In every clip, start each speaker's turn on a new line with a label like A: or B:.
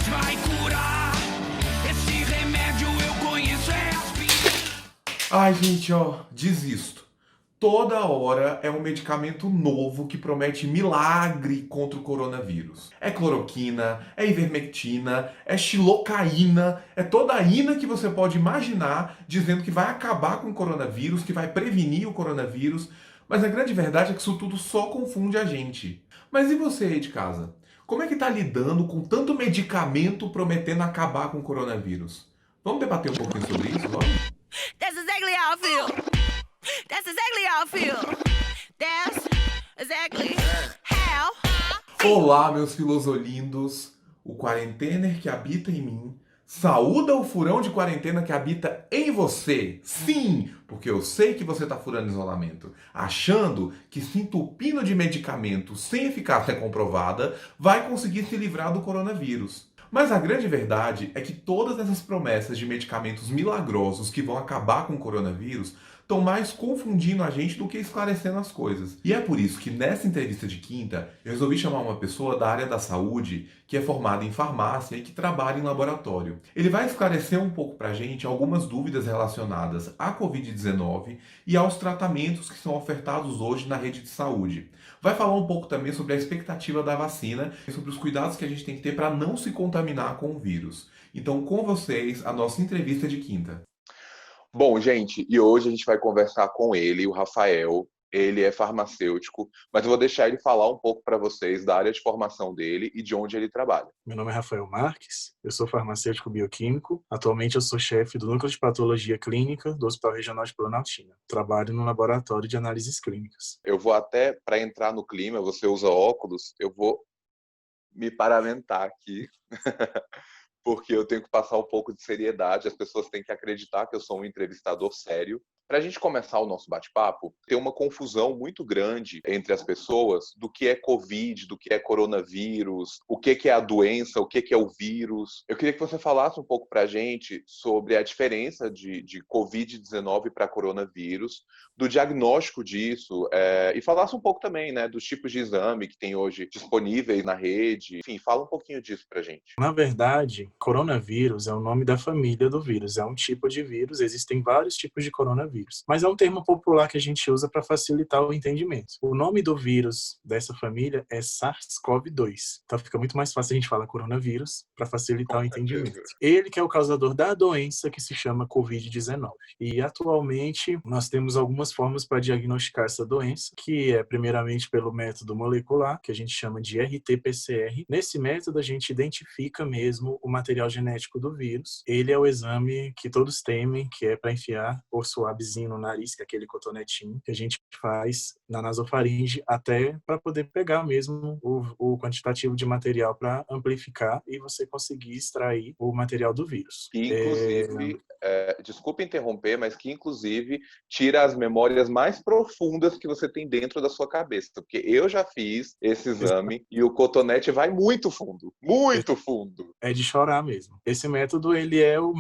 A: vai curar. Esse remédio eu conheço, é aspirina.
B: Ai, gente, ó, desisto. Toda hora é um medicamento novo que promete milagre contra o coronavírus. É cloroquina, é ivermectina, é xilocaína, é toda a ina que você pode imaginar dizendo que vai acabar com o coronavírus, que vai prevenir o coronavírus. Mas a grande verdade é que isso tudo só confunde a gente. Mas e você aí de casa? Como é que tá lidando com tanto medicamento prometendo acabar com o coronavírus? Vamos debater um pouquinho sobre isso, vamos?
C: That's exactly how I feel. That's exactly how I feel. That's exactly how.
B: Olá, meus filosolindos! O quarentener que habita em mim saúda o furão de quarentena que habita em você. Sim, porque eu sei que você está furando isolamento, achando que se entupindo de medicamento sem eficácia comprovada vai conseguir se livrar do coronavírus. Mas a grande verdade é que todas essas promessas de medicamentos milagrosos que vão acabar com o coronavírus estão mais confundindo a gente do que esclarecendo as coisas. E é por isso que nessa entrevista de quinta eu resolvi chamar uma pessoa da área da saúde que é formada em farmácia e que trabalha em laboratório. Ele vai esclarecer um pouco pra gente algumas dúvidas relacionadas à Covid-19 e aos tratamentos que são ofertados hoje na rede de saúde. Vai falar um pouco também sobre a expectativa da vacina e sobre os cuidados que a gente tem que ter para não se contaminar com o vírus. Então, com vocês, a nossa entrevista de quinta.
D: Bom, gente, e hoje a gente vai conversar com ele, o Rafael. Ele é farmacêutico, mas eu vou deixar ele falar um pouco para vocês da área de formação dele e de onde ele trabalha.
E: Meu nome é Rafael Marques, eu sou farmacêutico bioquímico. Atualmente eu sou chefe do Núcleo de Patologia Clínica do Hospital Regional de Planaltina. Trabalho no laboratório de análises clínicas.
D: Eu vou até, para entrar no clima, você usa óculos, eu vou me paramentar aqui, porque eu tenho que passar um pouco de seriedade, as pessoas têm que acreditar que eu sou um entrevistador sério. Para a gente começar o nosso bate-papo, tem uma confusão muito grande entre as pessoas do que é Covid, do que é coronavírus, o que é a doença, o que é o vírus. Eu queria que você falasse um pouco para a gente sobre a diferença de Covid-19 para coronavírus, do diagnóstico disso, e falasse um pouco também, né, dos tipos de exame que tem hoje disponíveis na rede. Enfim, fala um pouquinho disso para a gente.
E: Na verdade, coronavírus é o nome da família do vírus, é um tipo de vírus, existem vários tipos de coronavírus. Mas é um termo popular que a gente usa para facilitar o entendimento. O nome do vírus dessa família é SARS-CoV-2. Então fica muito mais fácil a gente falar coronavírus para facilitar o entendimento. Ele que é o causador da doença que se chama Covid-19. E atualmente nós temos algumas formas para diagnosticar essa doença, que é primeiramente pelo método molecular, que a gente chama de RT-PCR. Nesse método a gente identifica mesmo o material genético do vírus. Ele é o exame que todos temem, que é para enfiar o suavezinho no nariz, que é aquele cotonetinho que a gente faz na nasofaringe, até para poder pegar mesmo o quantitativo de material para amplificar e você conseguir extrair o material do vírus.
D: Que, inclusive, desculpa interromper, mas que, inclusive, tira as memórias mais profundas que você tem dentro da sua cabeça. Porque eu já fiz esse exame e o cotonete vai muito fundo. Muito fundo.
E: É de chorar mesmo. Esse método, ele é um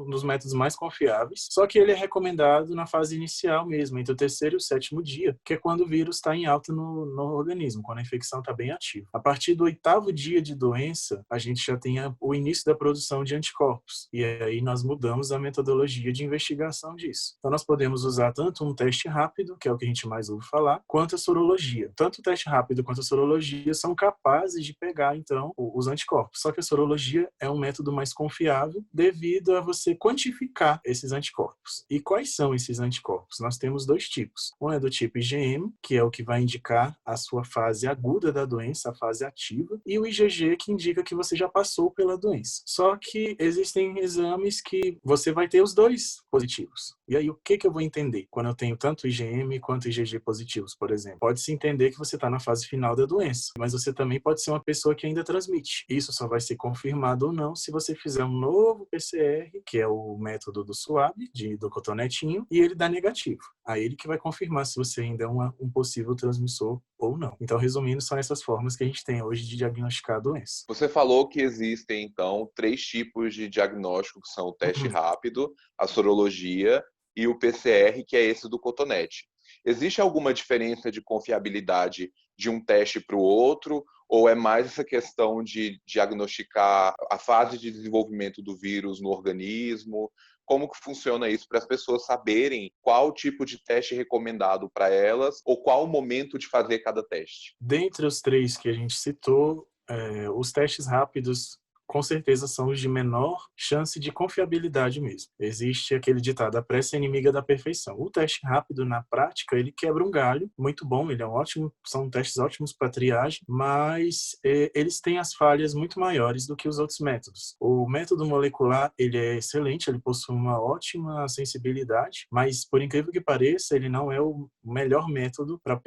E: dos métodos mais confiáveis, só que ele é recomendado na fase inicial mesmo, entre o terceiro e o sétimo dia, que é quando o vírus está em alta no organismo, quando a infecção está bem ativa. A partir do oitavo dia de doença, a gente já tem o início da produção de anticorpos. E aí nós mudamos a metodologia de investigação disso. Então nós podemos usar tanto um teste rápido, que é o que a gente mais ouve falar, quanto a sorologia. Tanto o teste rápido quanto a sorologia são capazes de pegar, então, os anticorpos. Só que a sorologia é um método mais confiável devido a você quantificar esses anticorpos. E quais são esses anticorpos? Nós temos dois tipos. Um é do tipo IgM, que é o que vai indicar a sua fase aguda da doença, a fase ativa, e o IgG, que indica que você já passou pela doença. Só que existem exames que você vai ter os dois positivos. E aí, o que eu vou entender quando eu tenho tanto IgM quanto IgG positivos, por exemplo? Pode-se entender que você está na fase final da doença, mas você também pode ser uma pessoa que ainda transmite. Isso só vai ser confirmado ou não se você fizer um novo PCR, que é o método do SWAB, do cotonetinho, e ele dá negativo. Aí ele que vai confirmar se você ainda é um possível transmissor ou não. Então, resumindo, são essas formas que a gente tem hoje de diagnosticar a doença.
D: Você falou que existem, então, 3 tipos de diagnóstico, que são o teste rápido, a sorologia e o PCR, que é esse do cotonete. Existe alguma diferença de confiabilidade de um teste para o outro? Ou é mais essa questão de diagnosticar a fase de desenvolvimento do vírus no organismo? Como que funciona isso para as pessoas saberem qual tipo de teste recomendado para elas ou qual o momento de fazer cada teste?
E: Dentre os 3 que a gente citou, os testes rápidos com certeza são os de menor chance de confiabilidade mesmo. Existe aquele ditado, a pressa é inimiga da perfeição. O teste rápido, na prática, ele quebra um galho, muito bom, ele é ótimo, são testes ótimos para triagem, mas eles têm as falhas muito maiores do que os outros métodos. O método molecular, ele é excelente, ele possui uma ótima sensibilidade, mas, por incrível que pareça, ele não é o melhor método para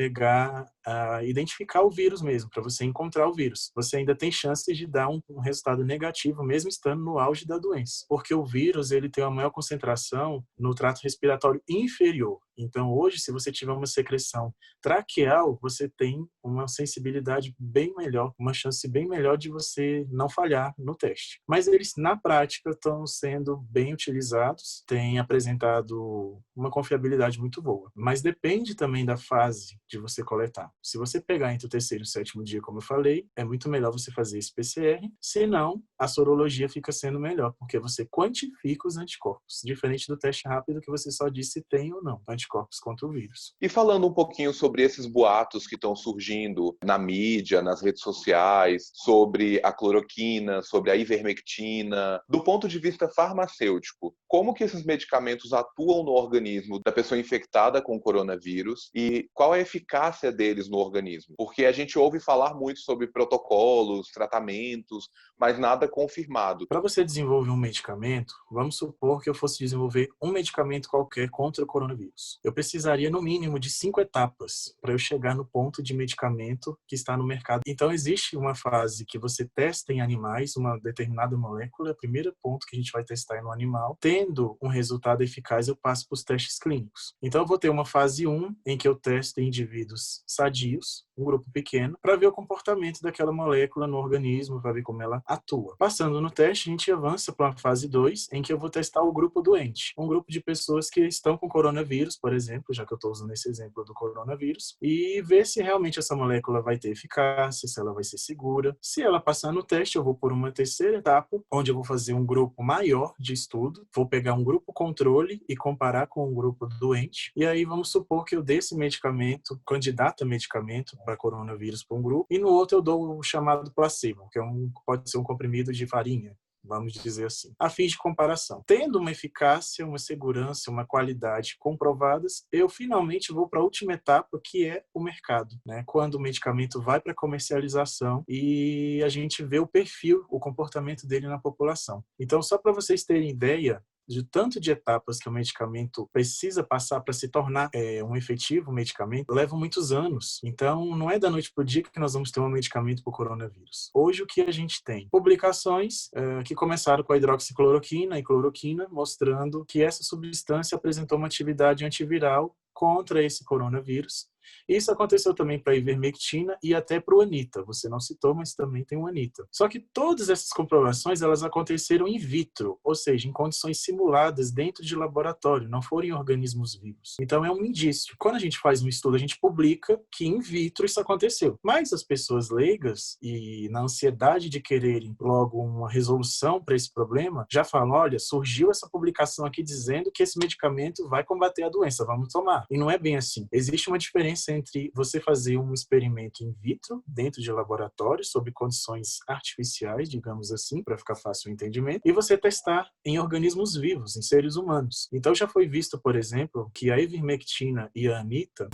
E: identificar o vírus mesmo, para você encontrar o vírus. Você ainda tem chances de dar um resultado negativo, mesmo estando no auge da doença. Porque o vírus, ele tem uma maior concentração no trato respiratório inferior. Então, hoje, se você tiver uma secreção traqueal, você tem uma sensibilidade bem melhor, uma chance bem melhor de você não falhar no teste. Mas eles, na prática, estão sendo bem utilizados, têm apresentado uma confiabilidade muito boa. Mas depende também da fase de você coletar. Se você pegar entre o 3º e o 7º dia, como eu falei, é muito melhor você fazer esse PCR, senão a sorologia fica sendo melhor, porque você quantifica os anticorpos, diferente do teste rápido que você só diz se tem ou não anticorpos contra o vírus.
D: E falando um pouquinho sobre esses boatos que estão surgindo na mídia, nas redes sociais, sobre a cloroquina, sobre a ivermectina, do ponto de vista farmacêutico, como que esses medicamentos atuam no organismo da pessoa infectada com coronavírus e qual a eficácia deles no organismo? Porque a gente ouve falar muito sobre protocolos, tratamentos, mas nada confirmado.
E: Para você desenvolver um medicamento, vamos supor que eu fosse desenvolver um medicamento qualquer contra o coronavírus. Eu precisaria, no mínimo, de 5 etapas para eu chegar no ponto de medicamento que está no mercado. Então, existe uma fase que você testa em animais uma determinada molécula. O primeiro ponto que a gente vai testar é no animal. Tendo um resultado eficaz, eu passo para os testes clínicos. Então, eu vou ter uma fase 1, em que eu testo em indivíduos sadios, um grupo pequeno, para ver o comportamento daquela molécula no organismo, para ver como ela atua. Passando no teste, a gente avança para uma fase 2, em que eu vou testar o grupo doente. Um grupo de pessoas que estão com coronavírus, por exemplo, já que eu estou usando esse exemplo do coronavírus, e ver se realmente essa molécula vai ter eficácia, se ela vai ser segura. Se ela passar no teste, eu vou por uma 3ª etapa, onde eu vou fazer um grupo maior de estudo, vou pegar um grupo controle e comparar com um grupo doente, e aí vamos supor que eu dê esse medicamento, candidato a medicamento para coronavírus para um grupo, e no outro eu dou o chamado placebo, que pode ser um comprimido de farinha, vamos dizer assim, a fim de comparação. Tendo uma eficácia, uma segurança, uma qualidade comprovadas, eu finalmente vou para a última etapa, que é o mercado, né? Quando o medicamento vai para comercialização e a gente vê o perfil, o comportamento dele na população. Então, só para vocês terem ideia de tanto de etapas que o medicamento precisa passar para se tornar um efetivo medicamento, levam muitos anos. Então, não é da noite para o dia que nós vamos ter um medicamento para o coronavírus. Hoje, o que a gente tem? Publicações que começaram com a hidroxicloroquina e cloroquina, mostrando que essa substância apresentou uma atividade antiviral contra esse coronavírus. Isso aconteceu também para a ivermectina e até para o Anita. Você não citou, mas também tem o Anita. Só que todas essas comprovações, elas aconteceram in vitro, ou seja, em condições simuladas dentro de laboratório, não foram em organismos vivos. Então é um indício. Quando a gente faz um estudo, a gente publica que in vitro isso aconteceu. Mas as pessoas leigas e na ansiedade de quererem logo uma resolução para esse problema, já falam, olha, surgiu essa publicação aqui dizendo que esse medicamento vai combater a doença, vamos tomar. E não é bem assim. Existe uma diferença entre você fazer um experimento in vitro, dentro de laboratório, sob condições artificiais, digamos assim, para ficar fácil o entendimento, e você testar em organismos vivos, em seres humanos. Então já foi visto, por exemplo, que a ivermectina e a Anita,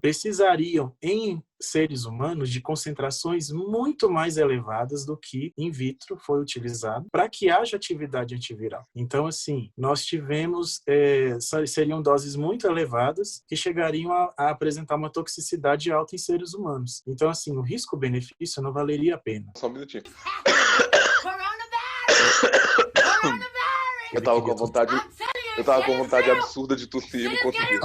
E: precisariam em seres humanos de concentrações muito mais elevadas do que in vitro foi utilizado para que haja atividade antiviral. Então, assim, nós tivemos, seriam doses muito elevadas que chegariam a apresentar uma toxicidade alta em seres humanos. Então, assim, o risco-benefício não valeria a pena.
D: Só um minutinho. Eu tava com vontade... Eu tava com vontade absurda de tossir e não conseguia.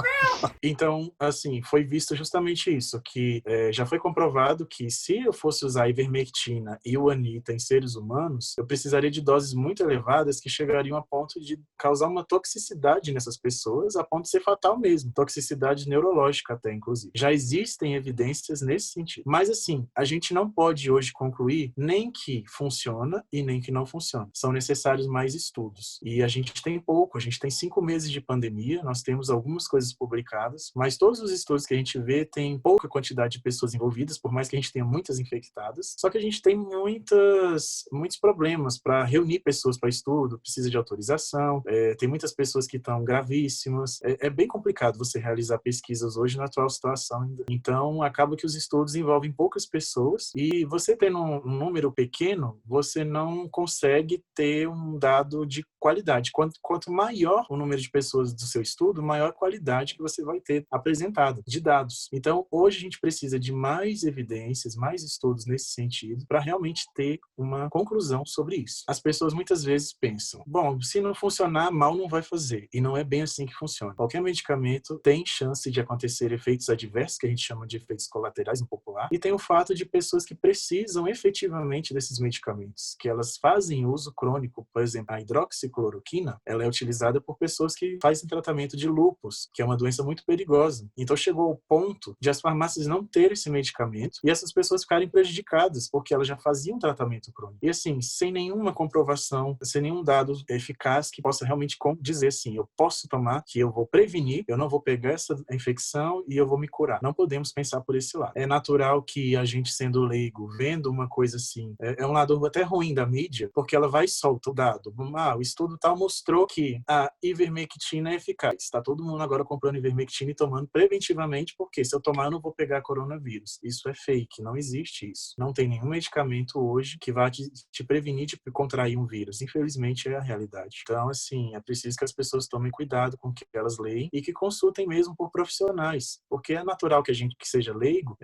E: Então, assim, foi visto justamente isso, que já foi comprovado que se eu fosse usar a ivermectina e o Anitta em seres humanos, eu precisaria de doses muito elevadas que chegariam a ponto de causar uma toxicidade nessas pessoas, a ponto de ser fatal mesmo, toxicidade neurológica até, inclusive. Já existem evidências nesse sentido. Mas, assim, a gente não pode hoje concluir nem que funciona e nem que não funciona. São necessários mais estudos. E a gente tem pouco, a gente tem 5 meses de pandemia, nós temos algumas coisas publicadas, mas todos os estudos que a gente vê tem pouca quantidade de pessoas envolvidas, por mais que a gente tenha muitas infectadas. Só que a gente tem muitos problemas para reunir pessoas para estudo, precisa de autorização, tem muitas pessoas que estão gravíssimas. É bem complicado você realizar pesquisas hoje na atual situação ainda. Então, acaba que os estudos envolvem poucas pessoas e você tendo um número pequeno, você não consegue ter um dado de qualidade. Quanto maior o número de pessoas do seu estudo, maior a qualidade que você vai ter apresentada de dados. Então, hoje a gente precisa de mais evidências, mais estudos nesse sentido, para realmente ter uma conclusão sobre isso. As pessoas muitas vezes pensam, bom, se não funcionar, mal não vai fazer. E não é bem assim que funciona. Qualquer medicamento tem chance de acontecer efeitos adversos, que a gente chama de efeitos colaterais no popular, e tem o fato de pessoas que precisam efetivamente desses medicamentos, que elas fazem uso crônico. Por exemplo, a hidroxicloroquina, ela é utilizada por pessoas que fazem tratamento de lúpus, que é uma doença muito perigosa. Então chegou ao ponto de as farmácias não terem esse medicamento e essas pessoas ficarem prejudicadas, porque elas já faziam tratamento crônico. E assim, sem nenhuma comprovação, sem nenhum dado eficaz que possa realmente dizer assim, eu posso tomar, que eu vou prevenir, eu não vou pegar essa infecção e eu vou me curar. Não podemos pensar por esse lado. É natural que a gente, sendo leigo, vendo uma coisa assim, é um lado até ruim da mídia, porque ela vai e solta o dado. O estudo tal mostrou que a ivermectina é eficaz. Está todo mundo agora comprando ivermectina e tomando preventivamente, porque se eu tomar eu não vou pegar coronavírus. Isso é fake, não existe isso. Não tem nenhum medicamento hoje que vá te prevenir de contrair um vírus. Infelizmente é a realidade. Então, assim, é preciso que as pessoas tomem cuidado com o que elas leem e que consultem mesmo por profissionais, porque é natural que a gente que seja leigo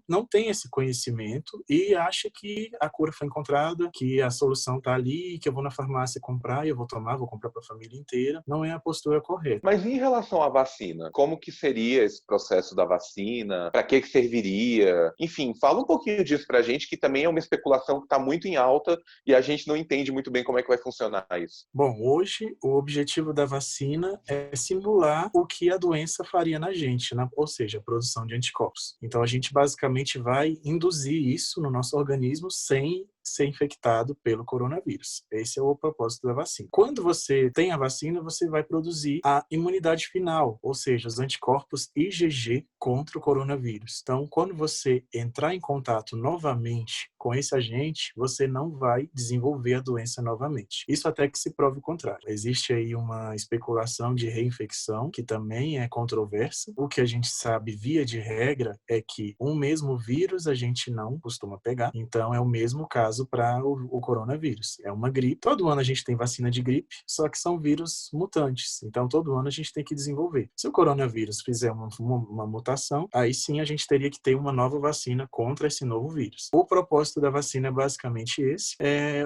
E: não tem esse conhecimento e acha que a cura foi encontrada, que a solução está ali, que eu vou na farmácia comprar e eu vou tomar, vou comprar para a família inteira. Não é a postura correta.
D: Mas em relação à vacina, como que seria esse processo da vacina? Para que serviria? Enfim, fala um pouquinho disso pra gente, que também é uma especulação que está muito em alta e a gente não entende muito bem como é que vai funcionar isso.
E: Bom, hoje o objetivo da vacina é simular o que a doença faria na gente, ou seja, a produção de anticorpos. Então a gente basicamente vai induzir isso no nosso organismo sem ser infectado pelo coronavírus. Esse é o propósito da vacina. Quando você tem a vacina, você vai produzir a imunidade final, ou seja, os anticorpos IgG contra o coronavírus. Então, quando você entrar em contato novamente com esse agente, você não vai desenvolver a doença novamente. Isso até que se prove o contrário. Existe aí uma especulação de reinfecção, que também é controversa. O que a gente sabe, via de regra, é que um mesmo vírus a gente não costuma pegar. Então, é o mesmo caso para o coronavírus. É uma gripe. Todo ano a gente tem vacina de gripe, só que são vírus mutantes. Então, todo ano a gente tem que desenvolver. Se o coronavírus fizer uma mutação, aí sim a gente teria que ter uma nova vacina contra esse novo vírus. O propósito da vacina é basicamente esse.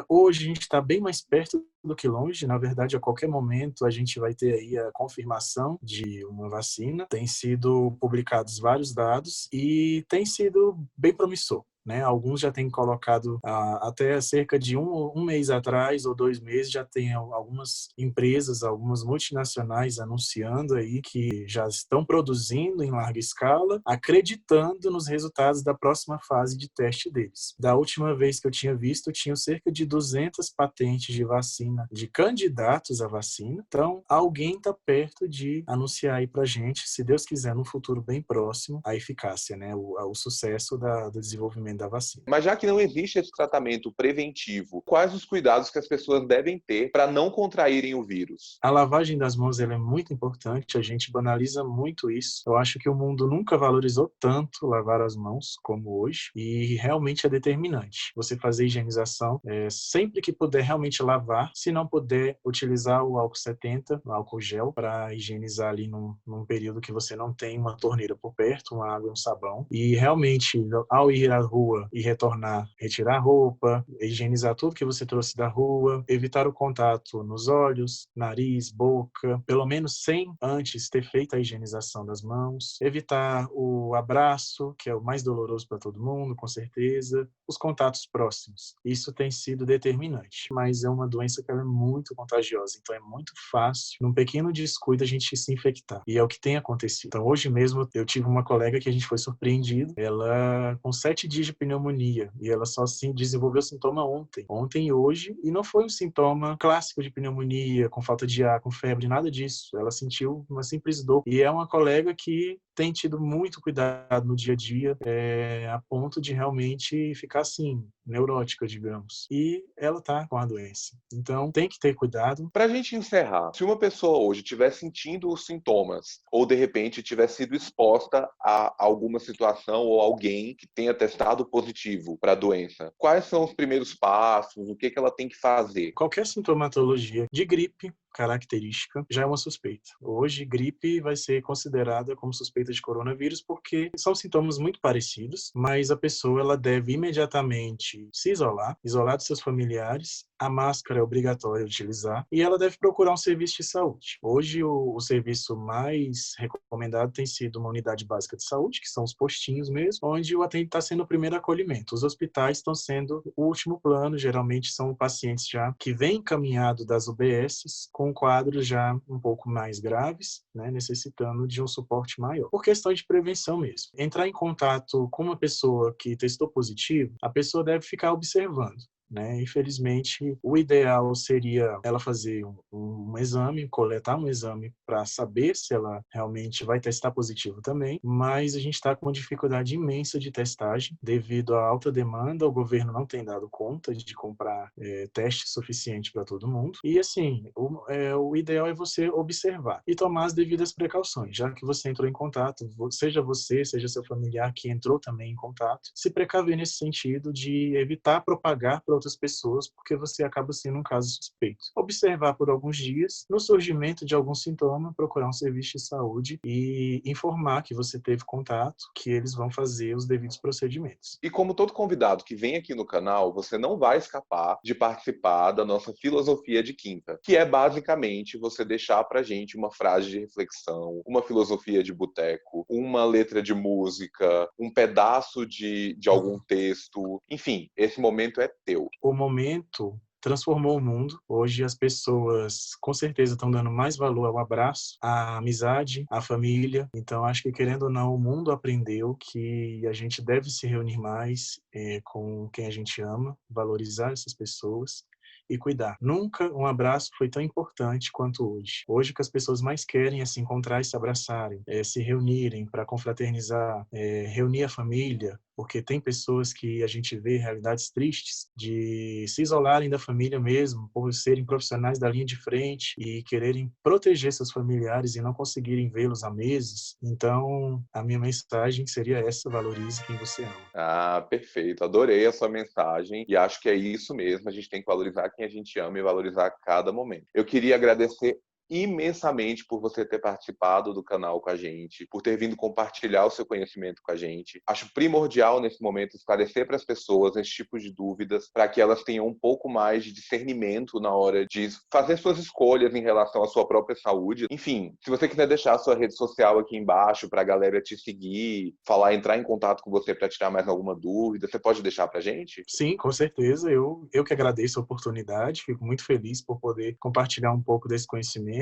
E: Hoje a gente está bem mais perto do que longe. Na verdade, a qualquer momento a gente vai ter aí a confirmação de uma vacina. Tem sido publicados vários dados e tem sido bem promissor. Alguns já têm colocado até cerca de um mês atrás ou 2 meses, já tem algumas empresas, algumas multinacionais anunciando aí que já estão produzindo em larga escala, acreditando nos resultados da próxima fase de teste deles. Da última vez que eu tinha visto, tinham cerca de 200 patentes de vacina, de candidatos à vacina. Então, alguém está perto de anunciar aí pra gente, se Deus quiser, no futuro bem próximo, a eficácia, o sucesso do desenvolvimento da vacina.
D: Mas já que não existe esse tratamento preventivo, quais os cuidados que as pessoas devem ter para não contraírem o vírus?
E: A lavagem das mãos ela é muito importante, a gente banaliza muito isso. Eu acho que o mundo nunca valorizou tanto lavar as mãos como hoje e realmente é determinante. Você fazer higienização sempre que puder realmente lavar, se não puder utilizar o álcool 70, o álcool gel, para higienizar ali num período que você não tem uma torneira por perto, uma água e um sabão. E realmente, ao ir à rua, rua e retornar, retirar a roupa, higienizar tudo que você trouxe da rua, evitar o contato nos olhos, nariz, boca, pelo menos sem antes ter feito a higienização das mãos, evitar o abraço, que é o mais doloroso para todo mundo, com certeza, os contatos próximos. Isso tem sido determinante, mas é uma doença que ela é muito contagiosa, então é muito fácil, num pequeno descuido, a gente se infectar. E é o que tem acontecido. Então, hoje mesmo, eu tive uma colega que a gente foi surpreendido, ela com 7 dias de pneumonia, e ela só assim desenvolveu sintoma ontem e hoje, e não foi um sintoma clássico de pneumonia, com falta de ar, com febre, nada disso. Ela sentiu uma simples dor. E é uma colega que tem tido muito cuidado no dia a dia, a ponto de realmente ficar assim, neurótica, digamos. E ela tá com a doença. Então, tem que ter cuidado.
D: Pra gente encerrar, se uma pessoa hoje estiver sentindo os sintomas, ou de repente tiver sido exposta a alguma situação ou alguém que tenha testado positivo para a doença, quais são os primeiros passos, o que ela tem que fazer?
E: Qualquer sintomatologia de gripe característica já é uma suspeita. Hoje, gripe vai ser considerada como suspeita de coronavírus porque são sintomas muito parecidos, mas a pessoa ela deve imediatamente se isolar dos seus familiares, a máscara é obrigatória utilizar e ela deve procurar um serviço de saúde. Hoje, o serviço mais recomendado tem sido uma unidade básica de saúde, que são os postinhos mesmo, onde o atendimento está sendo o primeiro acolhimento. Os hospitais estão sendo o último plano, geralmente são pacientes já que vêm encaminhados das UBSs com quadros já um pouco mais graves, né, necessitando de um suporte maior. Por questão de prevenção mesmo. Entrar em contato com uma pessoa que testou positivo, a pessoa deve ficar observando. Né? Infelizmente, o ideal seria ela fazer um exame, coletar um exame para saber se ela realmente vai testar positivo também, mas a gente está com uma dificuldade imensa de testagem devido à alta demanda, o governo não tem dado conta de comprar teste suficiente para todo mundo, e assim, o ideal é você observar e tomar as devidas precauções, já que você entrou em contato, seja você, seja seu familiar que entrou também em contato, se precaver nesse sentido de evitar propagar para outras pessoas, porque você acaba sendo um caso suspeito. Observar por alguns dias, no surgimento de algum sintoma, procurar um serviço de saúde e informar que você teve contato, que eles vão fazer os devidos procedimentos.
D: E como todo convidado que vem aqui no canal, você não vai escapar de participar da nossa filosofia de quinta, que é basicamente você deixar pra gente uma frase de reflexão, uma filosofia de boteco, uma letra de música, um pedaço de algum texto, enfim, esse momento é teu.
E: O momento transformou o mundo. Hoje as pessoas com certeza estão dando mais valor ao abraço, à amizade, à família. Então acho que querendo ou não, o mundo aprendeu que a gente deve se reunir mais com quem a gente ama, valorizar essas pessoas e cuidar. Nunca um abraço foi tão importante quanto hoje. Hoje o que as pessoas mais querem é se encontrar e se abraçarem, se reunirem para confraternizar, reunir a família, porque tem pessoas que a gente vê realidades tristes de se isolarem da família mesmo, por serem profissionais da linha de frente e quererem proteger seus familiares e não conseguirem vê-los há meses. Então, a minha mensagem seria essa: valorize quem você ama.
D: Ah, perfeito. Adorei a sua mensagem e acho que é isso mesmo. A gente tem que valorizar quem a gente ama e valorizar cada momento. Eu queria agradecer imensamente por você ter participado do canal com a gente, por ter vindo compartilhar o seu conhecimento com a gente. Acho primordial nesse momento esclarecer para as pessoas esse tipo de dúvidas, para que elas tenham um pouco mais de discernimento na hora de fazer suas escolhas em relação à sua própria saúde. Enfim, se você quiser deixar a sua rede social aqui embaixo para a galera te seguir, entrar em contato com você para tirar mais alguma dúvida, você pode deixar para a gente?
E: Sim, com certeza. Eu que agradeço a oportunidade, fico muito feliz por poder compartilhar um pouco desse conhecimento.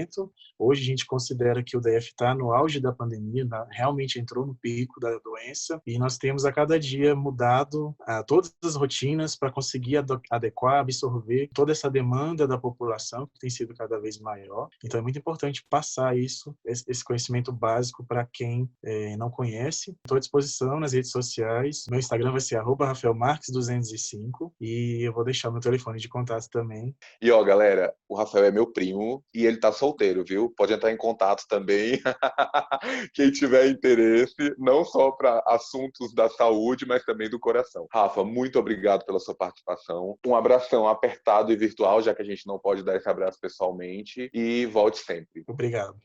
E: Hoje a gente considera que o DF está no auge da pandemia, realmente entrou no pico da doença e nós temos a cada dia mudado todas as rotinas para conseguir adequar, absorver toda essa demanda da população que tem sido cada vez maior. Então é muito importante passar esse conhecimento básico para quem não conhece. Estou à disposição nas redes sociais. Meu Instagram vai ser @rafaelmarques205 e eu vou deixar meu telefone de contato também.
D: E ó, galera, o Rafael é meu primo e ele tá solteiro, viu? Pode entrar em contato também. Quem tiver interesse, não só para assuntos da saúde, mas também do coração. Rafa, muito obrigado pela sua participação. Um abração apertado e virtual, já que a gente não pode dar esse abraço pessoalmente. E volte sempre.
E: Obrigado.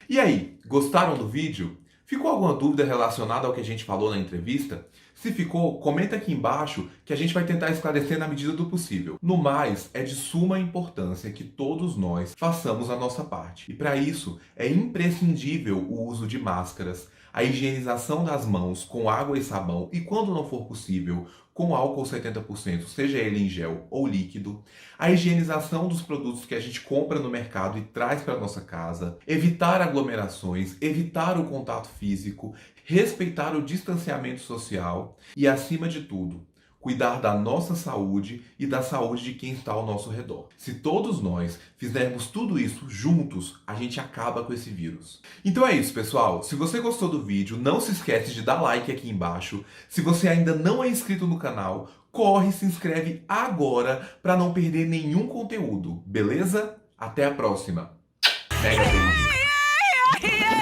B: E aí, gostaram do vídeo? Ficou alguma dúvida relacionada ao que a gente falou na entrevista? Se ficou, comenta aqui embaixo que a gente vai tentar esclarecer na medida do possível. No mais, é de suma importância que todos nós façamos a nossa parte. E para isso, é imprescindível o uso de máscaras, a higienização das mãos com água e sabão e, quando não for possível, com álcool 70%, seja ele em gel ou líquido, a higienização dos produtos que a gente compra no mercado e traz para nossa casa, evitar aglomerações, evitar o contato físico, respeitar o distanciamento social e, acima de tudo, cuidar da nossa saúde e da saúde de quem está ao nosso redor. Se todos nós fizermos tudo isso juntos, a gente acaba com esse vírus. Então é isso, pessoal. Se você gostou do vídeo, não se esquece de dar like aqui embaixo. Se você ainda não é inscrito no canal, corre e se inscreve agora para não perder nenhum conteúdo, beleza? Até a próxima. Mega beijo!